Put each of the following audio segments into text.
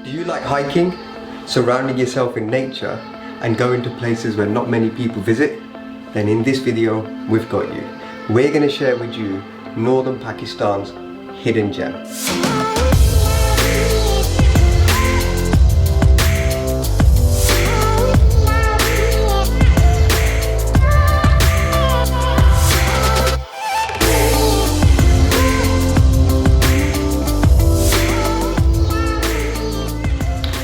Do you like hiking, surrounding yourself in nature and going to places where not many people visit? Then in this video, we've got you. We're going to share with you northern Pakistan's hidden gem.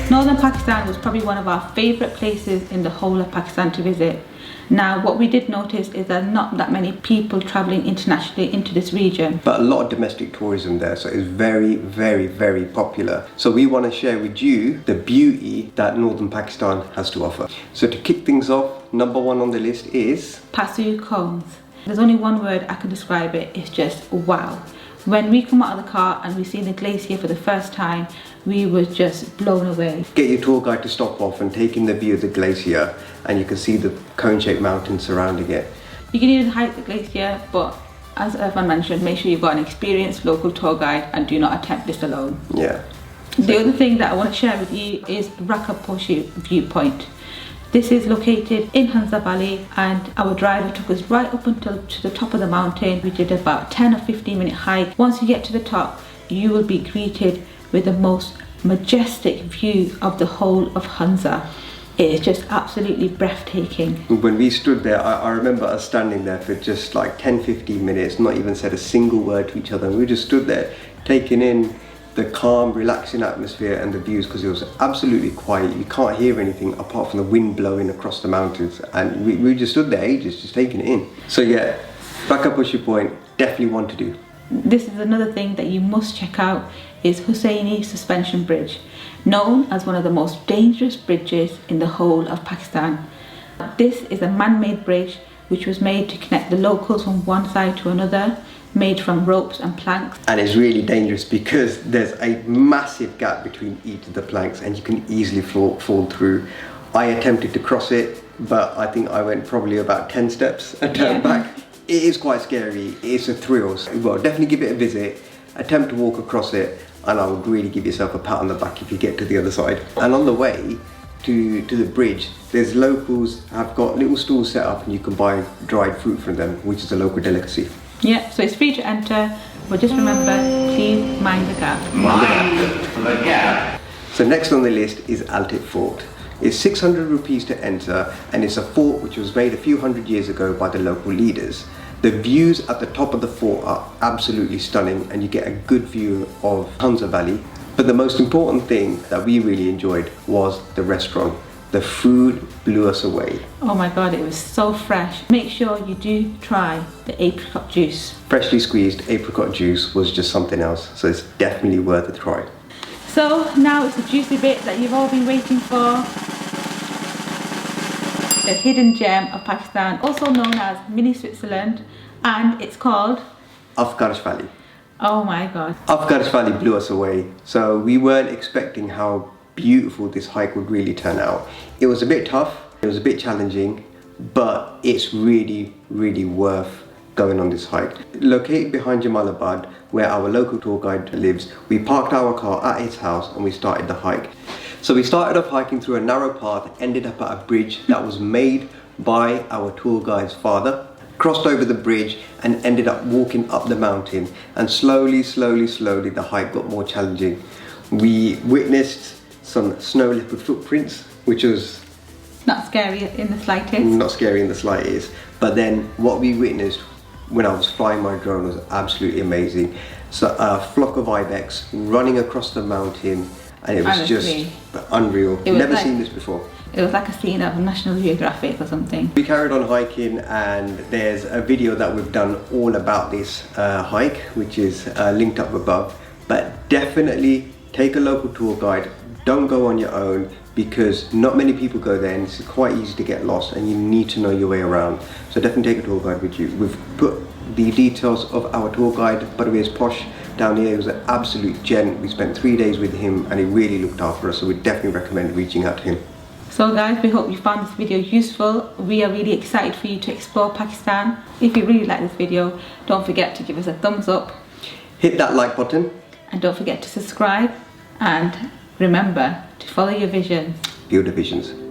Northern Pakistan was probably one of our favourite places in the whole of Pakistan to visit. Now, what we did notice is there are not that many people travelling internationally into this region. But a lot of domestic tourism there, so it's very, very, very popular. So we want to share with you the beauty that northern Pakistan has to offer. So to kick things off, number one on the list is Passu cones. There's only one word I can describe it, it's just wow. When we come out of the car and we see the glacier for the first time, we were just blown away. Get your tour guide to stop off and take in the view of the glacier, and you can see the cone-shaped mountains surrounding it. You can even hike the glacier, but as Irfan mentioned, make sure you've got an experienced local tour guide and do not attempt this alone. Yeah. The other thing that I want to share with you is Rakaposhi viewpoint. This is located in Hunza Valley, and our driver took us right up until to the top of the mountain. We did about 10 or 15 minute hike. Once you get to the top, you will be greeted with the most majestic view of the whole of Hunza. It is just absolutely breathtaking. When we stood there, I remember us standing there for just like 10-15 minutes, not even said a single word to each other. We just stood there taking in the calm, relaxing atmosphere and the views, because it was absolutely quiet. You can't hear anything apart from the wind blowing across the mountains, and we just stood there ages just taking it in. So yeah, Rakaposhi Point, definitely one to do. This is another thing that you must check out, is Hussaini Suspension Bridge, known as one of the most dangerous bridges in the whole of Pakistan. This is a man-made bridge which was made to connect the locals from one side to another, made from ropes and planks. And it's really dangerous because there's a massive gap between each of the planks and you can easily fall through. I attempted to cross it, but I think I went probably about 10 steps and turned back. It is quite scary, it's a thrill. Well, definitely give it a visit, attempt to walk across it, and I would really give yourself a pat on the back if you get to the other side. And on the way to the bridge, there's locals have got little stalls set up and you can buy dried fruit from them, which is a local delicacy. Yeah, so it's free to enter, but just remember, please mind the gap. Mind the gap. So next on the list is Altit Fort. It's 600 rupees to enter, and it's a fort which was made a few hundred years ago by the local leaders. The views at the top of the fort are absolutely stunning, and you get a good view of Hunza Valley. But the most important thing that we really enjoyed was the restaurant. The food blew us away. Oh my god, it was so fresh. Make sure you do try the apricot juice. Freshly squeezed apricot juice was just something else, so it's definitely worth a try. So now it's the juicy bit that you've all been waiting for. The hidden gem of Pakistan, also known as Mini Switzerland, and it's called Afgarish Valley. Oh my god. Afgarish Valley blew us away. So we weren't expecting how beautiful this hike would really turn out. It was a bit tough, it was a bit challenging, but it's really, really worth going on this hike. Located behind Jamalabad, where our local tour guide lives, we parked our car at his house and we started the hike. So we started off hiking through a narrow path, ended up at a bridge that was made by our tour guide's father, crossed over the bridge and ended up walking up the mountain, and slowly the hike got more challenging. We witnessed some snow leopard footprints, which was not scary in the slightest. Not scary in the slightest. But then what we witnessed when I was flying my drone was absolutely amazing. So a flock of ibex running across the mountain, and it was honestly just unreal. Never seen this before. It was like a scene of National Geographic or something. We carried on hiking, and there's a video that we've done all about this hike, which is linked up above. But definitely take a local tour guide. Don't go on your own, because not many people go there and it's quite easy to get lost and you need to know your way around. So definitely take a tour guide with you. We've put the details of our tour guide, Parvaiz Posh, down here. He was an absolute gent. We spent 3 days with him and he really looked after us, so we definitely recommend reaching out to him. So guys, we hope you found this video useful. We are really excited for you to explore Pakistan. If you really like this video, don't forget to give us a thumbs up. Hit that like button. And don't forget to subscribe, and Remember to follow your visions. Build the visions.